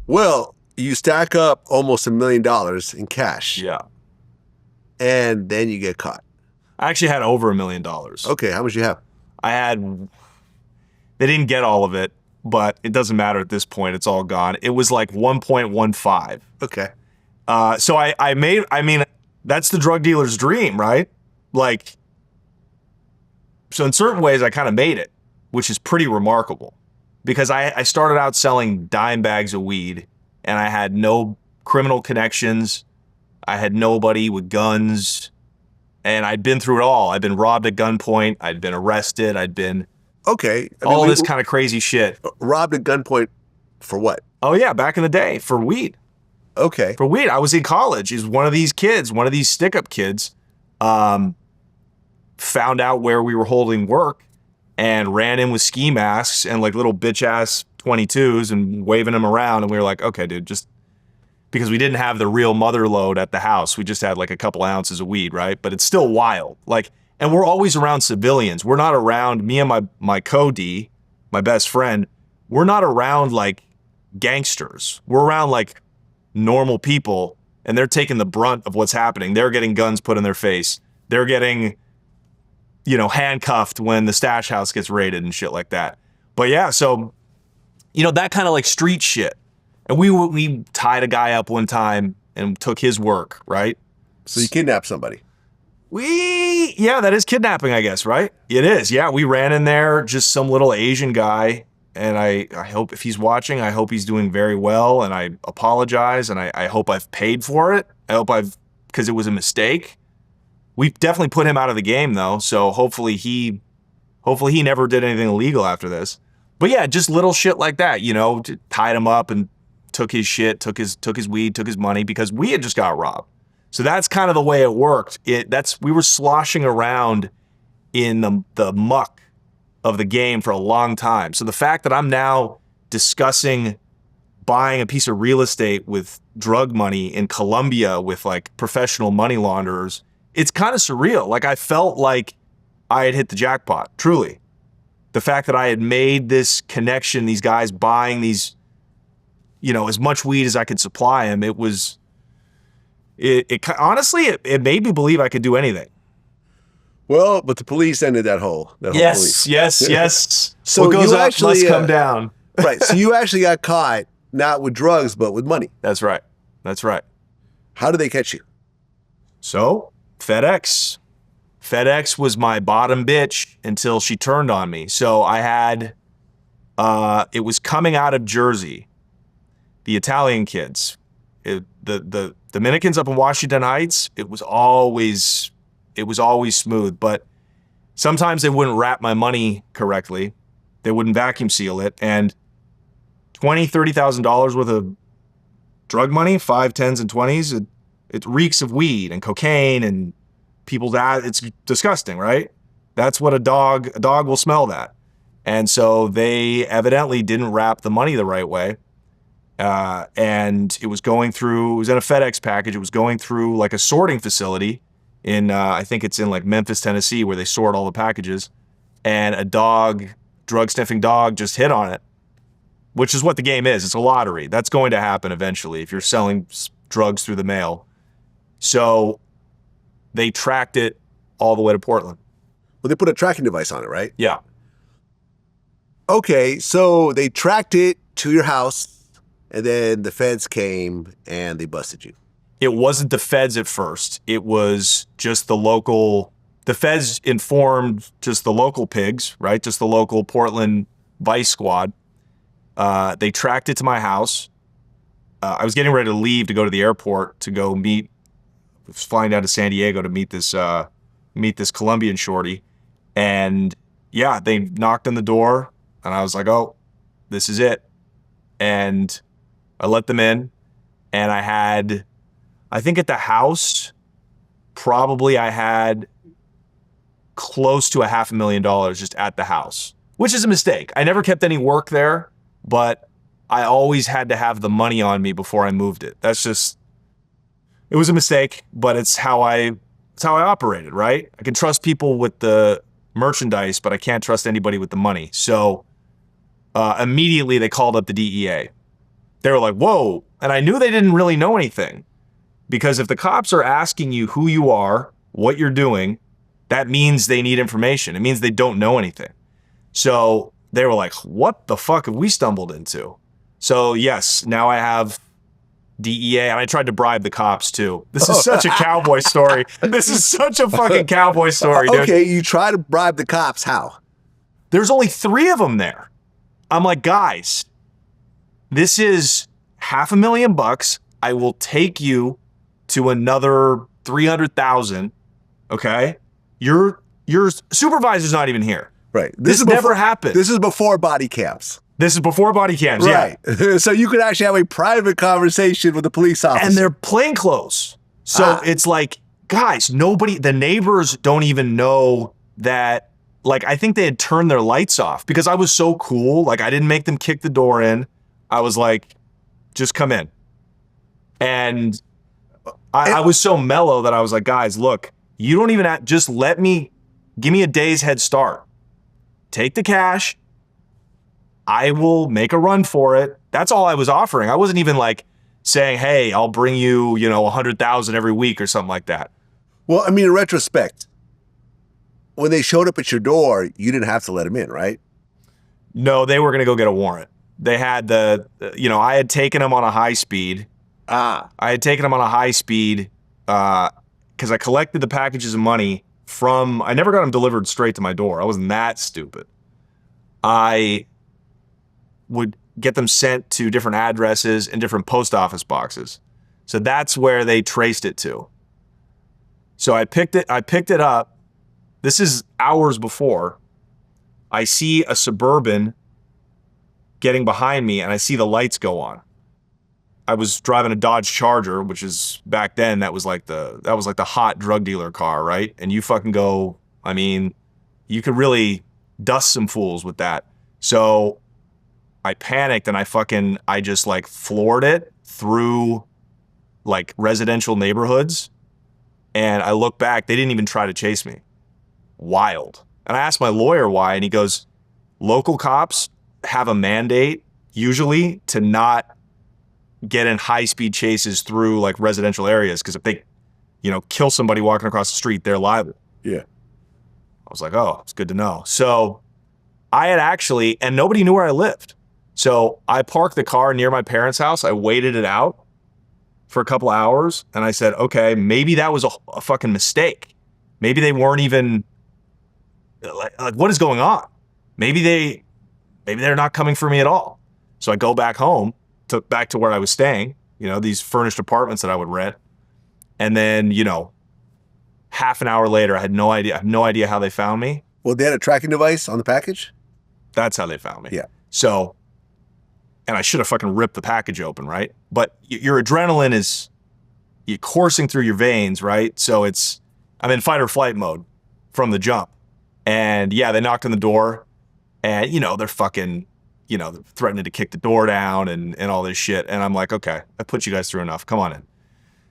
Well, you stack up almost $1 million in cash, Yeah. and then you get caught. I actually had over $1 million. Okay, how much you have? I had, they didn't get all of it, but it doesn't matter at this point. It's all gone. It was like 1.15. Okay. So I mean, that's the drug dealer's dream, right? Like, so in certain ways, I kind of made it, which is pretty remarkable because I started out selling dime bags of weed and I had no criminal connections. I had nobody with guns and I'd been through it all. I'd been robbed at gunpoint. I'd been arrested. I'd been Okay. all this kind of crazy shit. Robbed at gunpoint for what? Oh yeah, back in the day for weed. Okay. For weed, I was in college. Is one of these kids, one of these stick-up kids, found out where we were holding work and ran in with ski masks and like little bitch-ass 22s and waving them around. And we were like, okay, dude, just because we didn't have the real mother load at the house. We just had like a couple ounces of weed, right? But it's still wild. Like, and we're always around civilians. We're not around, me and my co-D, my best friend, we're not around like gangsters. We're around like normal people and they're taking the brunt of what's happening. They're getting guns put in their face. They're getting, you know, handcuffed when the stash house gets raided and shit like that. But yeah, so, you know, that kind of like street shit. And we tied a guy up one time and took his work, right? So you kidnapped somebody. Yeah, that is kidnapping, I guess, right? It is. Yeah, we ran in there, just some little Asian guy. And I hope if he's watching, I hope he's doing very well. And I apologize. And I hope I've paid for it. I hope because it was a mistake. We definitely put him out of the game though. So hopefully he never did anything illegal after this. But yeah, just little shit like that, you know, tied him up and took his shit, took his weed, took his money because we had just got robbed. So that's kind of the way it worked. We were sloshing around in the muck of the game for a long time. So the fact that I'm now discussing buying a piece of real estate with drug money in Colombia with like professional money launderers, it's kind of surreal. Like I felt like I had hit the jackpot, truly. The fact that I had made this connection, these guys buying these, you know, as much weed as I could supply them, honestly, it made me believe I could do anything. Well, but the police ended that whole police. Yes. So what goes you up actually must come down. Right. So you actually got caught not with drugs, but with money. That's right. How did they catch you? So FedEx was my bottom bitch until she turned on me. So I had, it was coming out of Jersey, the Italian kids, the Dominicans up in Washington Heights. It was always smooth, but sometimes they wouldn't wrap my money correctly. They wouldn't vacuum seal it. And $20,000, $30,000 worth of drug money, 5, 10s, and 20s, it reeks of weed and cocaine and people's ass. It's disgusting, right? That's what a dog will smell that. And so they evidently didn't wrap the money the right way. And it was in a FedEx package. It was going through like a sorting facility in, I think it's in like Memphis, Tennessee, where they sort all the packages. And a drug sniffing dog just hit on it, which is what the game is. It's a lottery. That's going to happen eventually if you're selling drugs through the mail. So they tracked it all the way to Portland. Well, they put a tracking device on it, right? Yeah. Okay, so they tracked it to your house, and then the feds came and they busted you. It wasn't the feds at first. It was just the feds informed just the local pigs, right? Just the local Portland Vice Squad. They tracked it to my house. I was getting ready to leave to go to the airport to go meet. I was flying down to San Diego to meet this Colombian shorty, and yeah, they knocked on the door, and I was like, "Oh, this is it," and I let them in, and I think at the house, probably I had close to $500,000 just at the house, which is a mistake. I never kept any work there, but I always had to have the money on me before I moved it. It was a mistake, but it's how I operated, right? I can trust people with the merchandise, but I can't trust anybody with the money. So immediately they called up the DEA. They were like, whoa. And I knew they didn't really know anything, because if the cops are asking you who you are, what you're doing, that means they need information. It means they don't know anything. So they were like, what the fuck have we stumbled into? So yes, now I have DEA, and I tried to bribe the cops too. This is such a cowboy story. This is such a fucking cowboy story, dude. Okay, you try to bribe the cops. How? There's only 3 of them there. I'm like, guys, this is $500,000. I will take you to another 300,000. Okay, your supervisor's not even here. Right. This never happened. This is before body cams. This is before body cams. Right. Yeah. So you could actually have a private conversation with the police officer. And they're plainclothes. So it's like, guys, the neighbors don't even know that. Like, I think they had turned their lights off because I was so cool. Like, I didn't make them kick the door in. I was like, just come in. And I was so mellow that I was like, guys, look, you don't even have, just give me a day's head start. Take the cash. I will make a run for it. That's all I was offering. I wasn't even like saying, hey, I'll bring you, 100,000 every week or something like that. Well, I mean, in retrospect, when they showed up at your door, you didn't have to let them in, right? No, they were going to go get a warrant. They had I had taken them on a high speed. I had taken them on a high speed because I collected the packages of money I never got them delivered straight to my door. I wasn't that stupid. I would get them sent to different addresses and different post office boxes. So that's where they traced it to. So I picked it up. This is hours before. I see a Suburban getting behind me and I see the lights go on. I was driving a Dodge Charger, which is back then that was like the hot drug dealer car, right? And you fucking go, I mean, you could really dust some fools with that. So I panicked and I just like floored it through like residential neighborhoods. And I look back, they didn't even try to chase me. Wild. And I asked my lawyer why, and he goes, local cops have a mandate usually to not get in high-speed chases through like residential areas, because if they, kill somebody walking across the street, they're liable. Yeah. I was like, oh, it's good to know. So I had actually, and nobody knew where I lived. So I parked the car near my parents' house. I waited it out for a couple of hours, and I said, okay, maybe that was a fucking mistake. Maybe they weren't even like, what is going on? Maybe they're not coming for me at all. So I go back home, took back to where I was staying, these furnished apartments that I would rent. And then, half an hour later, I have no idea how they found me. Well, they had a tracking device on the package? That's how they found me. Yeah. So, and I should have fucking ripped the package open, right? But your adrenaline is coursing through your veins, right? So I'm in fight or flight mode from the jump. And yeah, they knocked on the door and, they're fucking, they're threatening to kick the door down and all this shit. And I'm like, okay, I put you guys through enough. Come on in.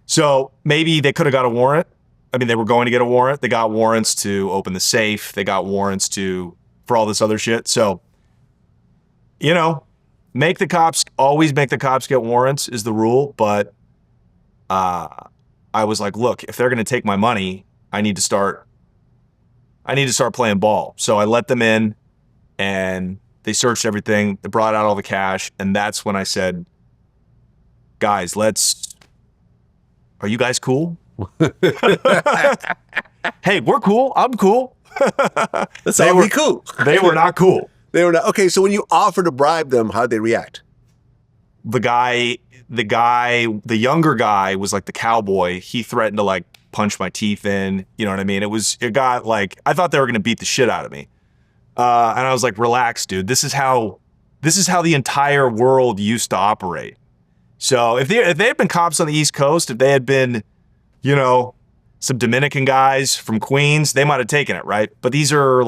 So maybe they could have got a warrant. I mean, they were going to get a warrant. They got warrants to open the safe. They got warrants for all this other shit. So, always make the cops get warrants is the rule. But I was like, look, if they're going to take my money, I need to start playing ball. So I let them in and they searched everything. They brought out all the cash. And that's when I said, guys, are you guys cool? Hey, we're cool. I'm cool. Let's all be cool. They were not cool. They were not. Okay, so when you offered to bribe them, how'd they react? The younger guy was like the cowboy. He threatened to like punch my teeth in. You know what I mean? It got like, I thought they were going to beat the shit out of me. And I was like, relax, dude. This is how the entire world used to operate. So if they had been cops on the East Coast, if they had been, some Dominican guys from Queens, they might have taken it, right? But these are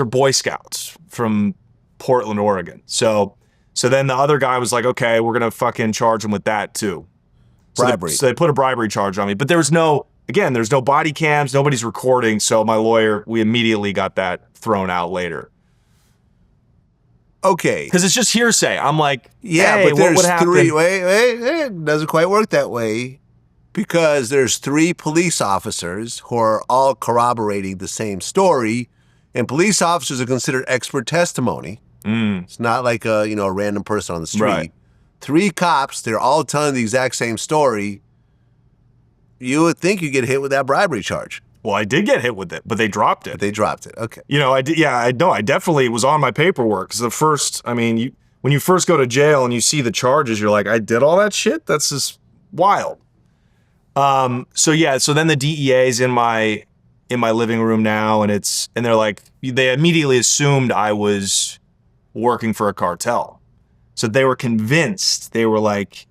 Boy Scouts from Portland, Oregon. So then the other guy was like, okay, we're going to fucking charge him with that too. Bribery. So they put a bribery charge on me. But there's no body cams, nobody's recording. So my lawyer, we immediately got that thrown out later. Okay. Because it's just hearsay. I'm like, Yeah, hey, but what there's would happen? three. Wait, it doesn't quite work that way because there's 3 police officers who are all corroborating the same story, and police officers are considered expert testimony. It's not like a random person on the street. Right. 3 cops, they're all telling the exact same story. You would think you get hit with that bribery charge. Well, I did get hit with it, but they dropped it. But they dropped it. Okay. I did. Yeah, I know. I definitely was on my paperwork. Because when you first go to jail and you see the charges, you're like, I did all that shit? That's just wild. So then the DEA's in my living room now, and they're like, they immediately assumed I was working for a cartel. So they were convinced. They were like,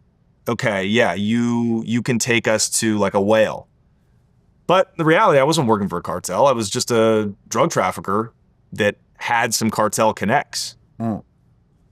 okay, yeah, you can take us to like a whale. But the reality, I wasn't working for a cartel. I was just a drug trafficker that had some cartel connects.